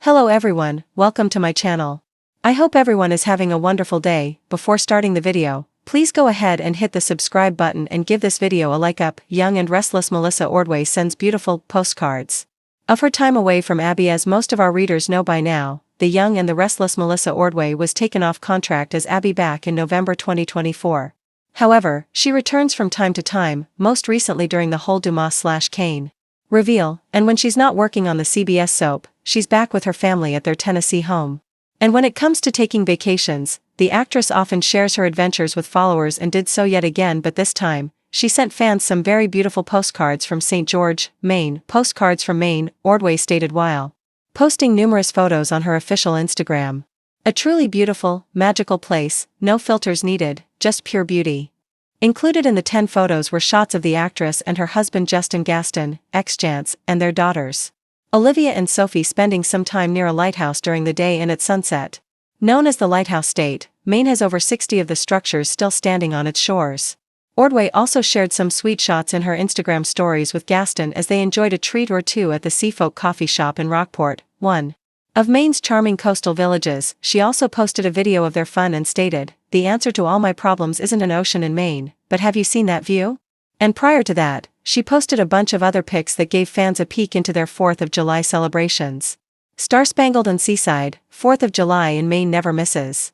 Hello everyone, welcome to my channel. I hope everyone is having a wonderful day. Before starting the video, please go ahead and hit the subscribe button and give this video a like up. Young and restless Melissa Ordway sends beautiful postcards of her time away from Abby. As most of our readers know by now, the young and the restless Melissa Ordway was taken off contract as Abby back in November 2024. However, she returns from time to time, most recently during the whole Dumas/Kane reveal, and when she's not working on the CBS soap, she's back with her family at their Tennessee home. And when it comes to taking vacations, the actress often shares her adventures with followers and did so yet again, but this time, she sent fans some very beautiful postcards from St. George, Maine. Postcards from Maine, Ordway stated while posting numerous photos on her official Instagram. A truly beautiful, magical place, no filters needed, just pure beauty. Included in the 10 photos were shots of the actress and her husband Justin Gaston, ex-Jance, and their daughters, Olivia and Sophie, spending some time near a lighthouse during the day and at sunset. Known as the Lighthouse State, Maine has over 60 of the structures still standing on its shores. Ordway also shared some sweet shots in her Instagram stories with Gaston as they enjoyed a treat or two at the Seafolk coffee shop in Rockport, one of Maine's charming coastal villages. She also posted a video of their fun and stated, "The answer to all my problems isn't an ocean in Maine, but have you seen that view?" And prior to that, she posted a bunch of other pics that gave fans a peek into their 4th of July celebrations. Star-spangled and seaside, 4th of July in Maine never misses.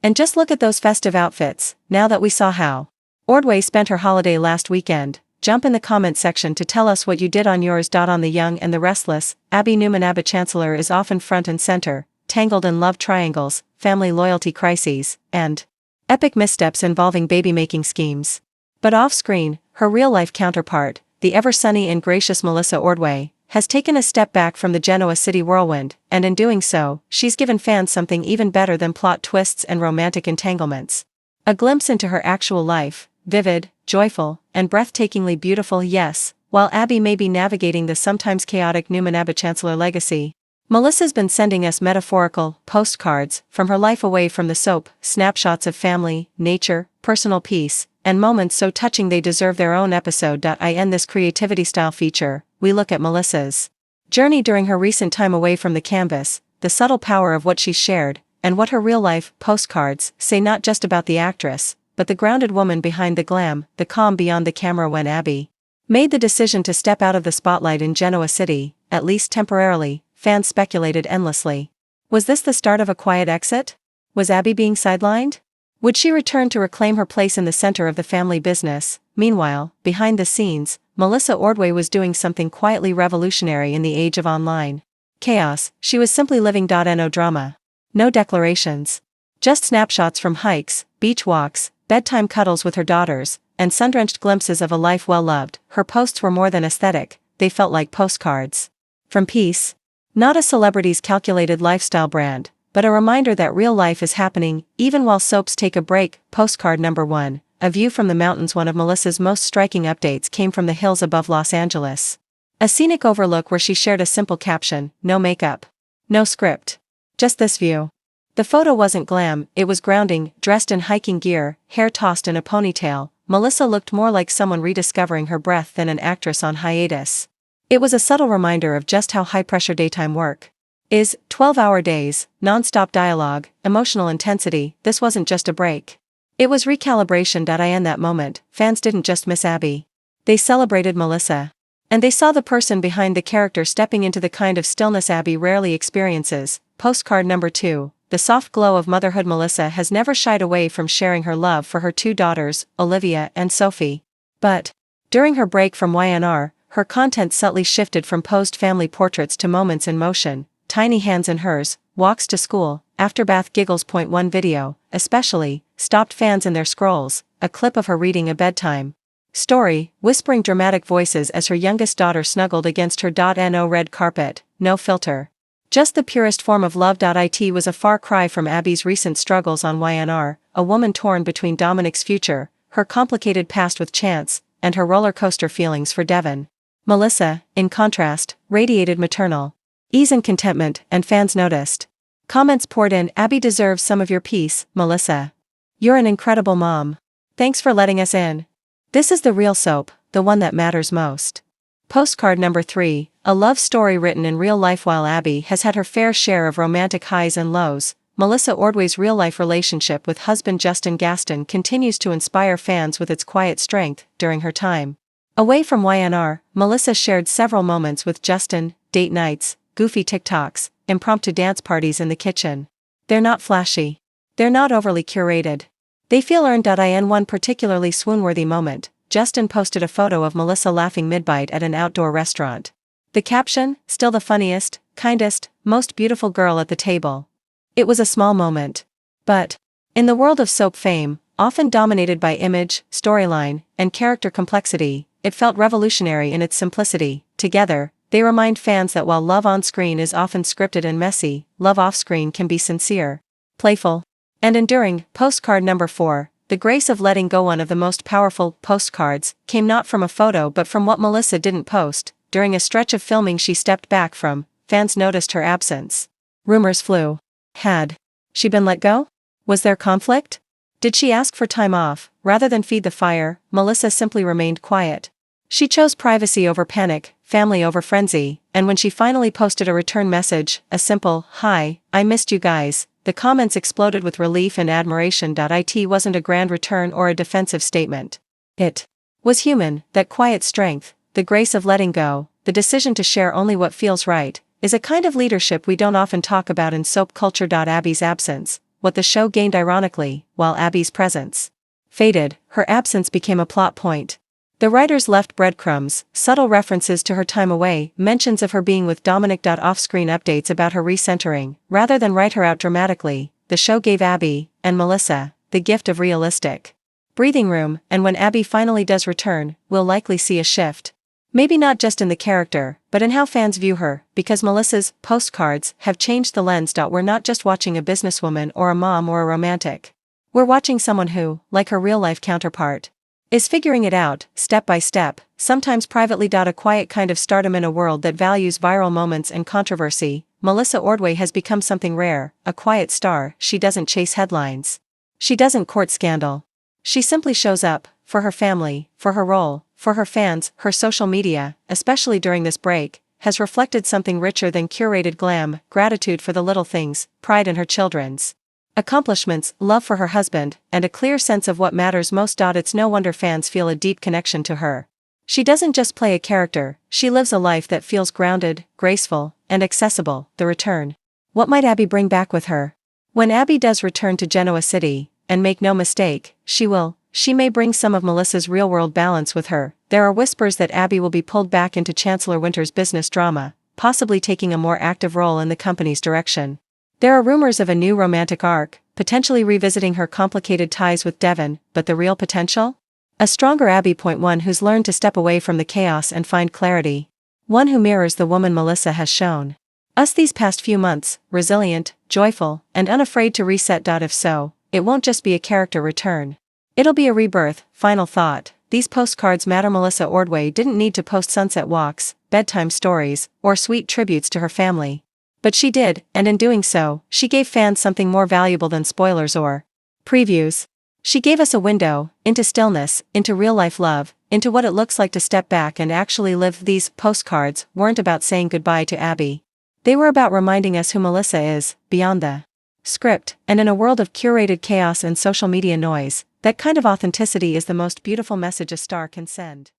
And just look at those festive outfits. Now that we saw how Ordway spent her holiday last weekend, jump in the comment section to tell us what you did on yours. On the young and the restless, Abby Newman. Abby Chancellor is often front and center, tangled in love triangles, family loyalty crises, and epic missteps involving baby-making schemes. But off-screen, her real-life counterpart, the ever-sunny and gracious Melissa Ordway, has taken a step back from the Genoa City whirlwind, and in doing so, she's given fans something even better than plot twists and romantic entanglements. A glimpse into her actual life, vivid, joyful, and breathtakingly beautiful. Yes, while Abby may be navigating the sometimes chaotic Newman Abby Chancellor legacy, Melissa's been sending us metaphorical postcards from her life away from the soap, snapshots of family, nature, personal peace, and moments so touching they deserve their own episode. In this creativity style feature, we look at Melissa's journey during her recent time away from the canvas, the subtle power of what she's shared, and what her real-life postcards say not just about the actress, but the grounded woman behind the glam, the calm beyond the camera. When Abby made the decision to step out of the spotlight in Genoa City, at least temporarily, fans speculated endlessly. Was this the start of a quiet exit? Was Abby being sidelined? Would she return to reclaim her place in the center of the family business? Meanwhile, behind the scenes, Melissa Ordway was doing something quietly revolutionary in the age of online chaos. She was simply living. No drama. No declarations. Just snapshots from hikes, beach walks, bedtime cuddles with her daughters, and sun-drenched glimpses of a life well loved. Her posts were more than aesthetic, they felt like postcards from peace. Not a celebrity's calculated lifestyle brand, but a reminder that real life is happening, even while soaps take a break. Postcard number 1, a view from the mountains. One of Melissa's most striking updates came from the hills above Los Angeles. A scenic overlook where she shared a simple caption, "No makeup. No script. Just this view." The photo wasn't glam, it was grounding. Dressed in hiking gear, hair tossed in a ponytail, Melissa looked more like someone rediscovering her breath than an actress on hiatus. It was a subtle reminder of just how high-pressure daytime work is. 12-hour days, non-stop dialogue, emotional intensity. This wasn't just a break. It was recalibration. In that moment, fans didn't just miss Abby. They celebrated Melissa. And they saw the person behind the character stepping into the kind of stillness Abby rarely experiences. Postcard number 2, the soft glow of motherhood. Melissa has never shied away from sharing her love for her 2 daughters, Olivia and Sophie. But during her break from YNR, her content subtly shifted from posed family portraits to moments in motion, tiny hands in hers, walks to school, after-bath giggles. One video, especially, stopped fans in their scrolls, a clip of her reading a bedtime story, whispering dramatic voices as her youngest daughter snuggled against her. No red carpet, no filter. Just the purest form of love. It was a far cry from Abby's recent struggles on YNR, a woman torn between Dominic's future, her complicated past with Chance, and her roller coaster feelings for Devon. Melissa, in contrast, radiated maternal ease and contentment, and fans noticed. Comments poured in. "Abby deserves some of your peace, Melissa. You're an incredible mom. Thanks for letting us in. This is the real soap, the one that matters most." Postcard number 3, a love story written in real life. While Abby has had her fair share of romantic highs and lows, Melissa Ordway's real-life relationship with husband Justin Gaston continues to inspire fans with its quiet strength. During her time away from YNR, Melissa shared several moments with Justin: date nights, goofy TikToks, impromptu dance parties in the kitchen. They're not flashy. They're not overly curated. They feel earned. In one particularly swoon-worthy moment, Justin posted a photo of Melissa laughing mid-bite at an outdoor restaurant. The caption: "Still the funniest, kindest, most beautiful girl at the table." It was a small moment. But in the world of soap fame, often dominated by image, storyline, and character complexity, it felt revolutionary in its simplicity. Together, they remind fans that while love on screen is often scripted and messy, love off-screen can be sincere, playful, and enduring. Postcard number 4, The Grace of Letting Go. One of the most powerful postcards came not from a photo but from what Melissa didn't post. During a stretch of filming she stepped back from, fans noticed her absence. Rumors flew. Had she been let go? Was there conflict? Did she ask for time off? Rather than feed the fire, Melissa simply remained quiet. She chose privacy over panic, family over frenzy, and when she finally posted a return message, a simple, "Hi, I missed you guys," the comments exploded with relief and admiration. It wasn't a grand return or a defensive statement. It was human. That quiet strength, the grace of letting go, the decision to share only what feels right, is a kind of leadership we don't often talk about in soap culture. Abby's absence, what the show gained ironically, while Abby's presence faded, her absence became a plot point. The writers left breadcrumbs, subtle references to her time away, mentions of her being with Dominic. Off-screen updates about her recentering. Rather than write her out dramatically, the show gave Abby, and Melissa, the gift of realistic breathing room. And when Abby finally does return, we'll likely see a shift. Maybe not just in the character, but in how fans view her, because Melissa's postcards have changed the lens. We're not just watching a businesswoman or a mom or a romantic. We're watching someone who, like her real-life counterpart, is figuring it out, step by step, sometimes privately. A quiet kind of stardom in a world that values viral moments and controversy. Melissa Ordway has become something rare, a quiet star. She doesn't chase headlines. She doesn't court scandal. She simply shows up, for her family, for her role, for her fans. Her social media, especially during this break, has reflected something richer than curated glam: gratitude for the little things, pride in her children's accomplishments, love for her husband, and a clear sense of what matters most. It's no wonder fans feel a deep connection to her. She doesn't just play a character, she lives a life that feels grounded, graceful, and accessible. The return. What might Abby bring back with her? When Abby does return to Genoa City, and make no mistake, she may bring some of Melissa's real-world balance with her. There are whispers that Abby will be pulled back into Chancellor Winter's business drama, possibly taking a more active role in the company's direction. There are rumors of a new romantic arc, potentially revisiting her complicated ties with Devon. But the real potential? A stronger Abby. One who's learned to step away from the chaos and find clarity. One who mirrors the woman Melissa has shown us these past few months: resilient, joyful, and unafraid to reset. If so, it won't just be a character return. It'll be a rebirth. Final thought: these postcards matter. Melissa Ordway didn't need to post sunset walks, bedtime stories, or sweet tributes to her family. But she did, and in doing so, she gave fans something more valuable than spoilers or previews. She gave us a window into stillness, into real-life love, into what it looks like to step back and actually live. These postcards weren't about saying goodbye to Abby. They were about reminding us who Melissa is, beyond the script. And in a world of curated chaos and social media noise, that kind of authenticity is the most beautiful message a star can send.